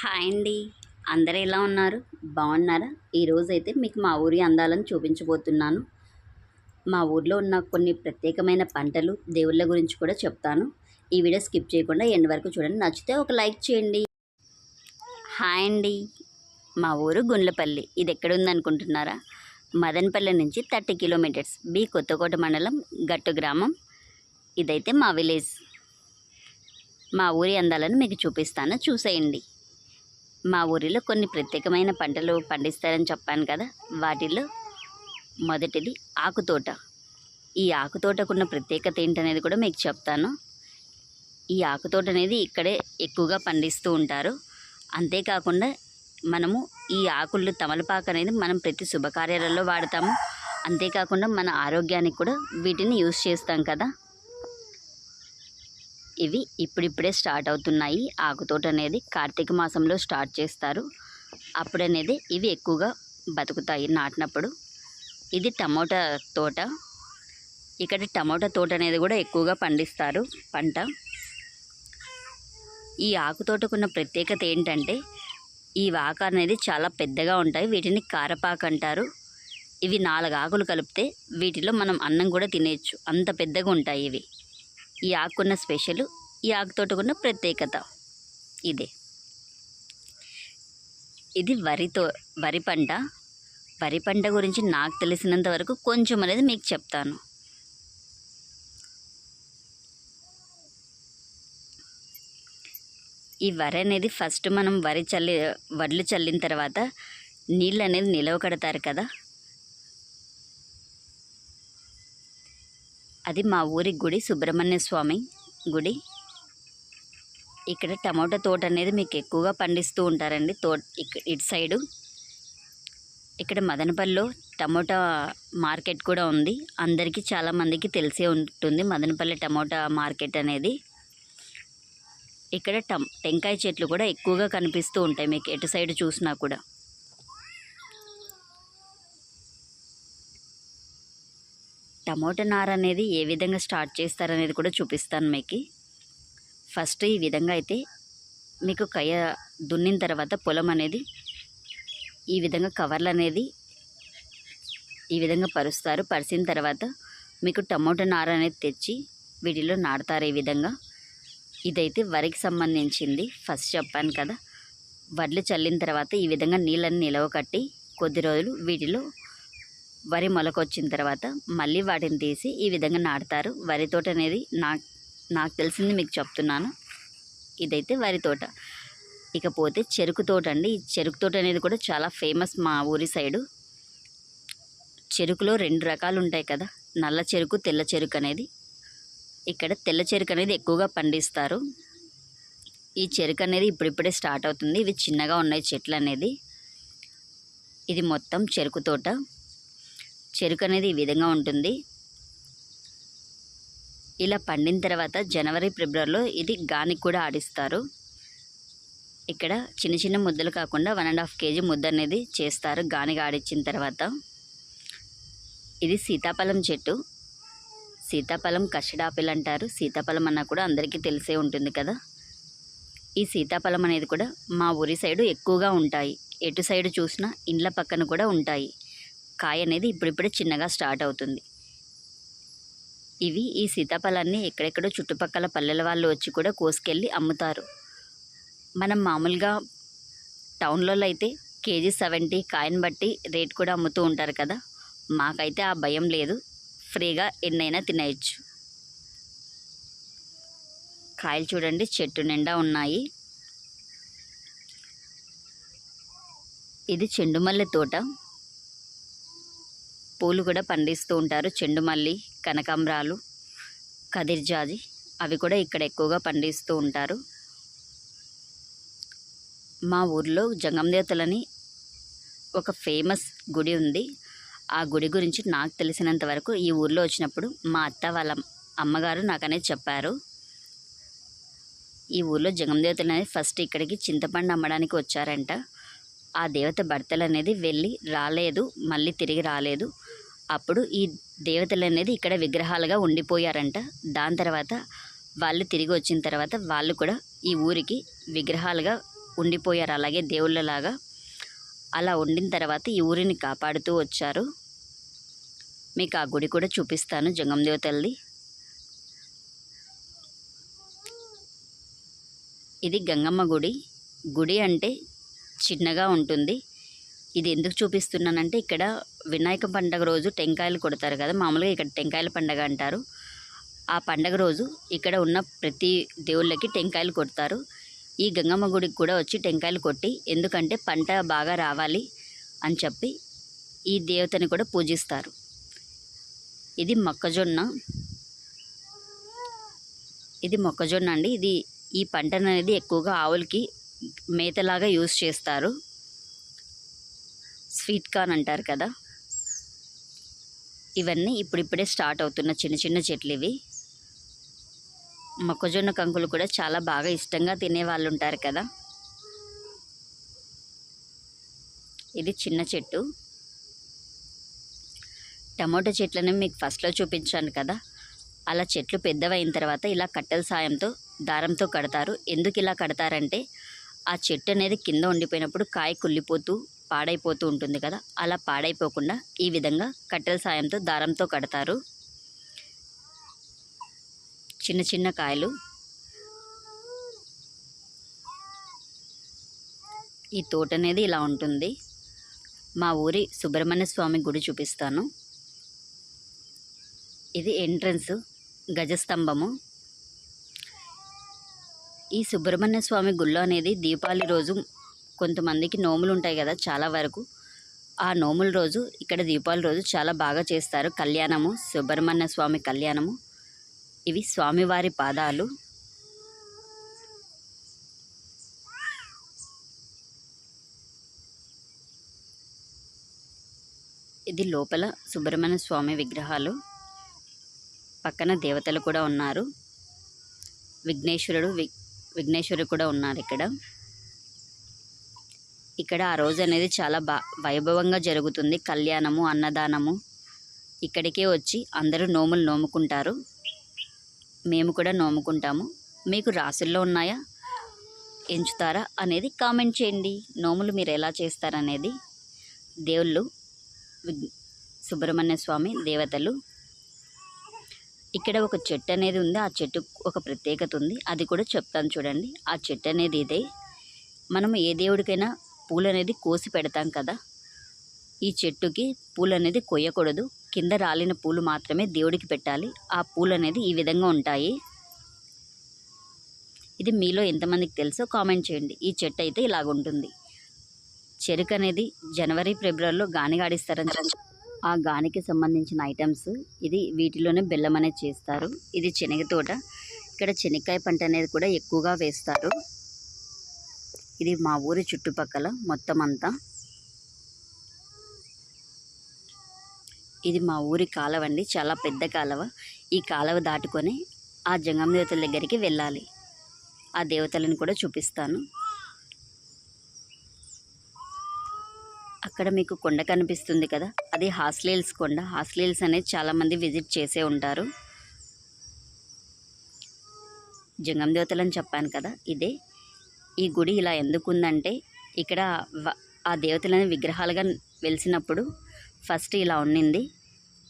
Hi అండి. అందరూ ఎలా ఉన్నారు? బాగున్నారా? ఈరోజైతే మీకు మా ఊరి అందాలను చూపించబోతున్నాను. మా ఊర్లో ఉన్న కొన్ని ప్రత్యేకమైన పంటలు, దేవుళ్ళ గురించి కూడా చెప్తాను. ఈ వీడియో స్కిప్ చేయకుండా ఎండ్ వరకు చూడండి. నచ్చితే ఒక లైక్ చేయండి. హాయ్ అండి. మా ఊరు గుండ్లపల్లి. ఇది ఎక్కడుందనుకుంటున్నారా? మదనపల్లి నుంచి 30 కిలోమీటర్స్, బి కొత్తకోట మండలం, గట్టు గ్రామం. ఇదైతే మా విలేజ్. మా ఊరి అందాలను మీకు చూపిస్తాను, చూసేయండి. మా ఊరిలో కొన్ని ప్రత్యేకమైన పంటలు పండిస్తారని చెప్పాను కదా, వాటిలో మొదటిది ఆకుతోట. ఈ ఆకుతోటకున్న ప్రత్యేకత ఏంటనేది కూడా మీకు చెప్తాను. ఈ ఆకుతోట అనేది ఇక్కడే ఎక్కువగా పండిస్తూ ఉంటారు. అంతేకాకుండా మనము ఈ ఆకులు, తమలపాకు అనేది మనం ప్రతి శుభకార్యాలలో వాడతాము. అంతేకాకుండా మన ఆరోగ్యానికి కూడా వీటిని యూజ్ చేస్తాం కదా. ఇవి ఇప్పుడిప్పుడే స్టార్ట్ అవుతున్నాయి. ఆకుతోట అనేది కార్తీక మాసంలో స్టార్ట్ చేస్తారు. అప్పుడనేది ఇవి ఎక్కువగా బతుకుతాయి నాటినప్పుడు. ఇది టమోటా తోట. ఇక్కడ టమోటా తోట అనేది కూడా ఎక్కువగా పండిస్తారు పంట. ఈ ఆకుతోటకున్న ప్రత్యేకత ఏంటంటే, ఈ ఆకు అనేది చాలా పెద్దగా ఉంటాయి. వీటిని కారపాకు అంటారు. ఇవి 4 ఆకులు కలిపితే వీటిలో మనం అన్నం కూడా తినేయచ్చు, అంత పెద్దగా ఉంటాయి ఇవి. ఈ ఆకున్న స్పెషల్, ఈ ఆకుతోటకున్న ప్రత్యేకత ఇదే. ఇది వరి పంట. వరి పంట గురించి నాకు తెలిసినంత వరకు కొంచెం అనేది మీకు చెప్తాను. ఈ వరి అనేది ఫస్ట్ మనం వడ్లు చల్లిన తర్వాత నీళ్ళు అనేది నిలవ కడతారు కదా, అది మా ఊరి గుడి, సుబ్రహ్మణ్య స్వామి గుడి. ఇక్కడ టమోటా తోట అనేది మీకు ఎక్కువగా పండిస్తూ ఉంటారండి. ఇటు సైడు ఇక్కడ మదనపల్లిలో టమోటా మార్కెట్ కూడా ఉంది. అందరికీ చాలామందికి తెలిసే ఉంటుంది మదనపల్లి టమోటా మార్కెట్ అనేది. ఇక్కడ టెంకాయ చెట్లు కూడా ఎక్కువగా కనిపిస్తూ ఉంటాయి మీకు ఎటు సైడ్ చూసినా కూడా. టమోటా నార అనేది ఏ విధంగా స్టార్ట్ చేస్తారనేది కూడా చూపిస్తాను మీకు. ఫస్ట్ ఈ విధంగా అయితే మీకు కయ్య దున్నిన తర్వాత పొలం అనేది ఈ విధంగా కవర్లు అనేది ఈ విధంగా పరుస్తారు. పరిచిన తర్వాత మీకు టమోటా నార అనేది తెచ్చి వీటిలో నాటుతారు ఈ విధంగా. ఇదైతే వరికి సంబంధించింది. ఫస్ట్ చెప్పాను కదా, వడ్లు చల్లిన తర్వాత ఈ విధంగా నీళ్ళని నిలవ కట్టి కొద్ది రోజులు వీటిలో వరి మొలకొచ్చిన తర్వాత మళ్ళీ వాటిని తీసి ఈ విధంగా నాటుతారు. వరి తోట అనేది నాకు తెలిసింది మీకు చెప్తున్నాను. ఇదైతే వరి తోట. ఇకపోతే చెరుకు తోట అండి. ఈ చెరుకు తోట అనేది కూడా చాలా ఫేమస్ మా ఊరి సైడు. చెరుకులో 2 రకాలు ఉంటాయి కదా, నల్ల చెరుకు, తెల్ల చెరుకు అనేది. ఇక్కడ తెల్ల చెరుకు అనేది ఎక్కువగా పండిస్తారు. ఈ చెరుకు అనేది ఇప్పుడిప్పుడే స్టార్ట్ అవుతుంది. ఇవి చిన్నగా ఉన్నాయి చెట్లు అనేది. ఇది మొత్తం చెరుకు తోట. చెరుకు అనేది ఈ విధంగా ఉంటుంది. ఇలా పండిన తర్వాత జనవరి, ఫిబ్రవరిలో ఇది గానికి కూడా ఆడిస్తారు. ఇక్కడ చిన్న చిన్న ముద్దలు కాకుండా 1.5 కేజీ ముద్ద అనేది చేస్తారు గానికి ఆడిచ్చిన తర్వాత. ఇది సీతాఫలం చెట్టు. సీతాఫలం కస్టర్డ్ ఆపిల్ అంటారు. సీతాఫలం అన్నా కూడా అందరికీ తెలిసే ఉంటుంది కదా. ఈ సీతాఫలం అనేది కూడా మా ఊరి సైడు ఎక్కువగా ఉంటాయి. ఎటు సైడు చూసినా ఇండ్ల పక్కన కూడా ఉంటాయి. కాయ అనేది ఇప్పుడిప్పుడే చిన్నగా స్టార్ట్ అవుతుంది. ఈ సీతాఫలాన్ని ఎక్కడెక్కడో చుట్టుపక్కల పల్లెల వాళ్ళు వచ్చి కూడా కోసుకెళ్ళి అమ్ముతారు. మనం మామూలుగా టౌన్లలో అయితే కేజీ 70, కాయను బట్టి రేట్ కూడా అమ్ముతూ ఉంటారు కదా. మాకైతే ఆ భయం లేదు, ఫ్రీగా ఎన్నైనా తినేయచ్చు. కాయలు చూడండి చెట్టు నిండా ఉన్నాయి. ఇది చెండుమల్లె తోట. పూలు కూడా పండిస్తూ ఉంటారు. చెండుమల్లి, కనకాంబరాలు, కదిర్జాజి అవి కూడా ఇక్కడ ఎక్కువగా పండిస్తూ ఉంటారు. మా ఊర్లో జంగందేవతలని ఒక ఫేమస్ గుడి ఉంది. ఆ గుడి గురించి నాకు తెలిసినంత వరకు ఈ ఊర్లో వచ్చినప్పుడు మా అత్త వాళ్ళ అమ్మగారు నాకు అనేది చెప్పారు. ఈ ఊర్లో జంగందేవతలు అనేది ఫస్ట్ ఇక్కడికి చింతపండు అమ్మడానికి వచ్చారంట. ఆ దేవత భర్తలు అనేది వెళ్ళి రాలేదు, మళ్ళీ తిరిగి రాలేదు. అప్పుడు ఈ దేవతలు అనేది ఇక్కడ విగ్రహాలుగా ఉండిపోయారంట. దాని తర్వాత వాళ్ళు తిరిగి వచ్చిన తర్వాత వాళ్ళు కూడా ఈ ఊరికి విగ్రహాలుగా ఉండిపోయారు అలాగే దేవుళ్ళలాగా. అలా ఉండిన తర్వాత ఈ ఊరిని కాపాడుతూ వచ్చారు. మీకు ఆ గుడి కూడా చూపిస్తాను, జంగం దేవతలది. ఇది గంగమ్మ గుడి. గుడి అంటే చిన్నగా ఉంటుంది. ఇది ఎందుకు చూపిస్తున్నానంటే ఇక్కడ వినాయక పండగ రోజు టెంకాయలు కొడతారు కదా, మామూలుగా ఇక్కడ టెంకాయల పండగ అంటారు. ఆ పండగ రోజు ఇక్కడ ఉన్న ప్రతి దేవుళ్ళకి టెంకాయలు కొడతారు. ఈ గంగమ్మ గుడికి కూడా వచ్చి టెంకాయలు కొట్టి, ఎందుకంటే పంట బాగా రావాలి అని చెప్పి ఈ దేవతని కూడా పూజిస్తారు. ఇది మొక్కజొన్న. ఇది మొక్కజొన్న అండి. ఈ పంటను అనేది ఎక్కువగా ఆవులకి మేతలాగా యూజ్ చేస్తారు. స్వీట్ కార్న్ అంటారు కదా. ఇవన్నీ ఇప్పుడిప్పుడే స్టార్ట్ అవుతున్న చిన్న చిన్న చెట్లు ఇవి. మొక్కజొన్న కంకులు కూడా చాలా బాగా ఇష్టంగా తినే వాళ్ళు ఉంటారు కదా. ఇది చిన్న చెట్టు. టమోటా చెట్లను మీకు ఫస్ట్లో చూపించాను కదా, అలా చెట్లు పెద్దవైన తర్వాత ఇలా కట్టెల సాయంతో దారంతో కడతారు. ఎందుకు ఇలా కడతారంటే ఆ చెట్టు అనేది కింద ఉండిపోయినప్పుడు కాయ కుళ్ళిపోతూ పాడైపోతూ ఉంటుంది కదా, అలా పాడైపోకుండా ఈ విధంగా కట్టెల సాయంతో దారంతో కడతారు. చిన్న చిన్న కాయలు. ఈ తోట అనేది ఇలా ఉంటుంది. మా ఊరి సుబ్రహ్మణ్య స్వామి గుడి చూపిస్తాను. ఇది ఎంట్రన్స్, గజస్తంభము. ఈ సుబ్రహ్మణ్య స్వామి గుళ్ళో అనేది దీపావళి రోజు కొంతమందికి నోములు ఉంటాయి కదా, చాలా వరకు ఆ నోముల రోజు ఇక్కడ దీపావళి రోజు చాలా బాగా చేస్తారు కళ్యాణము, సుబ్రహ్మణ్య స్వామి కళ్యాణము. ఇవి స్వామివారి పాదాలు. ఇది లోపల సుబ్రహ్మణ్య స్వామి విగ్రహాలు. పక్కన దేవతలు కూడా ఉన్నారు. విఘ్నేశ్వరుడు కూడా ఉన్నారు ఇక్కడ. ఇక్కడ ఆ రోజు అనేది చాలా వైభవంగా జరుగుతుంది. కళ్యాణము, అన్నదానము. ఇక్కడికే వచ్చి అందరూ నోములు నోముకుంటారు. మేము కూడా నోముకుంటాము. మీకు రాసుల్లో ఉన్నాయా, ఎంచుతారా అనేది కామెంట్ చేయండి. నోములు మీరు ఎలా చేస్తారనేది. దేవుళ్ళు సుబ్రహ్మణ్య స్వామి, దేవతలు. ఇక్కడ ఒక చెట్టు అనేది ఉంది. ఆ చెట్టు ఒక ప్రత్యేకత ఉంది, అది కూడా చెప్తాను చూడండి. ఆ చెట్టు అనేది ఇదే. మనం ఏ దేవుడికైనా పూలు అనేది కోసి పెడతాం కదా, ఈ చెట్టుకి పూలు అనేది కొయ్యకూడదు. కింద రాలిన పూలు మాత్రమే దేవుడికి పెట్టాలి. ఆ పూలు అనేది ఈ విధంగా ఉంటాయి. ఇది మీలో ఎంతమందికి తెలుసో కామెంట్ చేయండి. ఈ చెట్టు అయితే ఇలాగుంటుంది. చెరుకు అనేది జనవరి ఫిబ్రవరిలో గానిగాడిస్తారని, ఆ గానికి సంబంధించిన ఐటమ్స్ ఇది. వీటిలోనే బెల్లం అనేది చేస్తారు. ఇది శనగ తోట. ఇక్కడ శనక్కాయ పంట అనేది కూడా ఎక్కువగా వేస్తారు. ఇది మా ఊరి చుట్టుపక్కల మొత్తం అంతా. ఇది మా ఊరి కాలువ అండి, చాలా పెద్ద కాలువ. ఈ కాలువ దాటుకొని ఆ జంగం దేవతల దగ్గరికి వెళ్ళాలి. ఆ దేవతలను కూడా చూపిస్తాను. అక్కడ మీకు కొండ కనిపిస్తుంది కదా, అది హాస్లేల్స్ కొండ. హాస్లేల్స్ అనేది చాలామంది విజిట్ చేసే ఉంటారు. జంగం దేవతలని చెప్పాను కదా, ఇదే. ఈ గుడి ఇలా ఎందుకుందంటే ఇక్కడ ఆ దేవతలని విగ్రహాలుగా వెలిసినప్పుడు ఫస్ట్ ఇలా ఉండింది.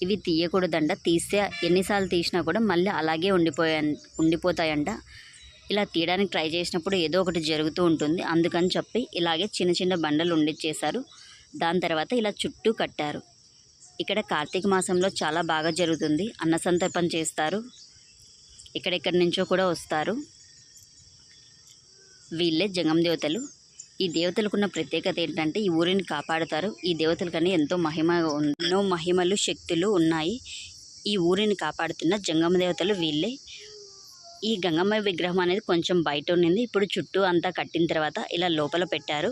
ఇవి తీయకూడదంట. తీస్తే ఎన్నిసార్లు తీసినా కూడా మళ్ళీ అలాగే ఉండిపోతాయంట. ఇలా తీయడానికి ట్రై చేసినప్పుడు ఏదో ఒకటి జరుగుతూ ఉంటుంది. అందుకని చెప్పి ఇలాగే చిన్న చిన్న బండలు ఉండిచ్చేశారు. దాని తర్వాత ఇలా చుట్టూ కట్టారు. ఇక్కడ కార్తీక మాసంలో చాలా బాగా జరుగుతుంది. అన్నసంతర్పణ చేస్తారు. ఎక్కడెక్కడి నుంచో కూడా వస్తారు. వీళ్ళే జంగం దేవతలు. ఈ దేవతలకున్న ప్రత్యేకత ఏంటంటే ఈ ఊరిని కాపాడుతారు. ఈ దేవతలకని ఎంతో ఎన్నో మహిమలు, శక్తులు ఉన్నాయి. ఈ ఊరిని కాపాడుతున్న జంగమ దేవతలు వీళ్ళే. ఈ గంగమ్మ విగ్రహం అనేది కొంచెం బయట ఉన్నింది. ఇప్పుడు చుట్టూ అంతా కట్టిన తర్వాత ఇలా లోపల పెట్టారు.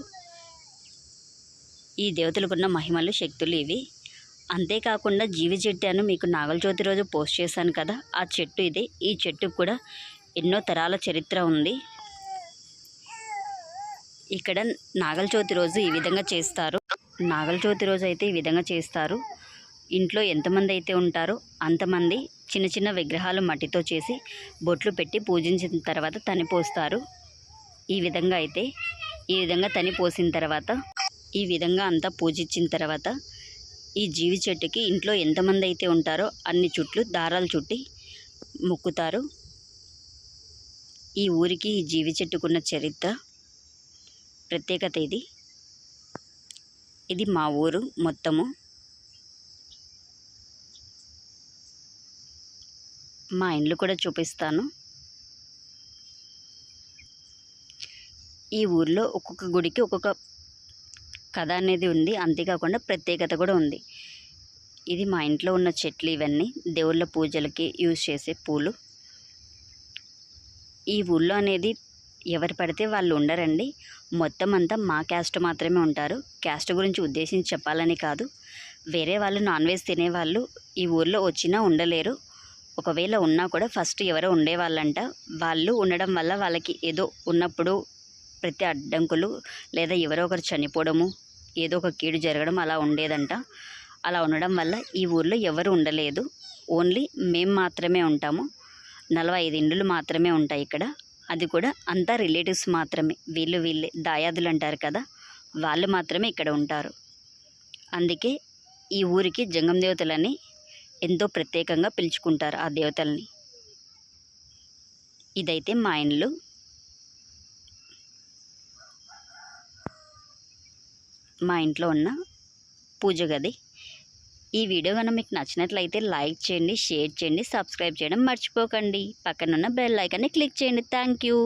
ఈ దేవతలకున్న మహిమలు, శక్తులు ఇవి. అంతేకాకుండా జీవి చెట్టు అని మీకు నాగల చవితి రోజు పోస్ట్ చేశాను కదా, ఆ చెట్టు ఇదే. ఈ చెట్టుకు కూడా ఎన్నో తరాల చరిత్ర ఉంది. ఇక్కడ నాగల చవితి రోజు ఈ విధంగా చేస్తారు. నాగల చవితి రోజు అయితే ఈ విధంగా చేస్తారు. ఇంట్లో ఎంతమంది అయితే ఉంటారో అంతమంది చిన్న చిన్న విగ్రహాలు మట్టితో చేసి బొట్లు పెట్టి పూజించిన తర్వాత తనిపోస్తారు. ఈ విధంగా అయితే ఈ విధంగా తని పోసిన తర్వాత ఈ విధంగా అంతా పూజించిన తర్వాత ఈ జీవి చెట్టుకి ఇంట్లో ఎంతమంది అయితే ఉంటారో అన్ని చుట్లు దారాలు చుట్టి మొక్కుతారు. ఈ ఊరికి ఈ జీవి చెట్టుకున్న చరిత్ర ప్రత్యేకత ఇది మా ఊరు మొత్తము. మా ఇండ్లు కూడా చూపిస్తాను. ఈ ఊర్లో ఒక్కొక్క గుడికి ఒక్కొక్క కథ అనేది ఉంది, అంతేకాకుండా ప్రత్యేకత కూడా ఉంది. ఇది మా ఇంట్లో ఉన్న చెట్లు, ఇవన్నీ దేవుళ్ళ పూజలకి యూజ్ చేసే పూలు. ఈ ఊళ్ళో అనేది ఎవరు పడితే వాళ్ళు ఉండరండి, మొత్తం అంతా మా క్యాస్ట్ మాత్రమే ఉంటారు. క్యాస్ట్ గురించి ఉద్దేశించి చెప్పాలని కాదు, వేరే వాళ్ళు నాన్ వెజ్ తినేవాళ్ళు ఈ ఊర్లో వచ్చినా ఉండలేరు. ఒకవేళ ఉన్నా కూడా ఫస్ట్ ఎవరో ఉండేవాళ్ళంట. వాళ్ళు ఉండడం వల్ల వాళ్ళకి ఏదో ఉన్నప్పుడు ప్రతి అడ్డంకులు లేదా ఎవరో ఒకరు చనిపోవడము, ఏదో ఒక కీడు జరగడం అలా ఉండేదంట. అలా ఉండడం వల్ల ఈ ఊర్లో ఎవరు ఉండలేదు, ఓన్లీ మేము మాత్రమే ఉంటాము. 45 ఇండ్లు మాత్రమే ఉంటాయి ఇక్కడ. అది కూడా అంతా రిలేటివ్స్ మాత్రమే. వీళ్ళే దాయాదులు అంటారు కదా, వాళ్ళు మాత్రమే ఇక్కడ ఉంటారు. అందుకే ఈ ఊరికి జంగం దేవతలని ఎంతో ప్రత్యేకంగా పిలుచుకుంటారు ఆ దేవతల్ని. ఇదైతే మా ఇండ్లు. మా ఇంట్లో ఉన్న పూజ గది. ఈ వీడియో కనుక మీకు నచ్చినట్లయితే లైక్ చేయండి, షేర్ చేయండి, సబ్స్క్రైబ్ చేయడం మర్చిపోకండి. పక్కనున్న బెల్ ఐకాన్ని క్లిక్ చేయండి. Thank you.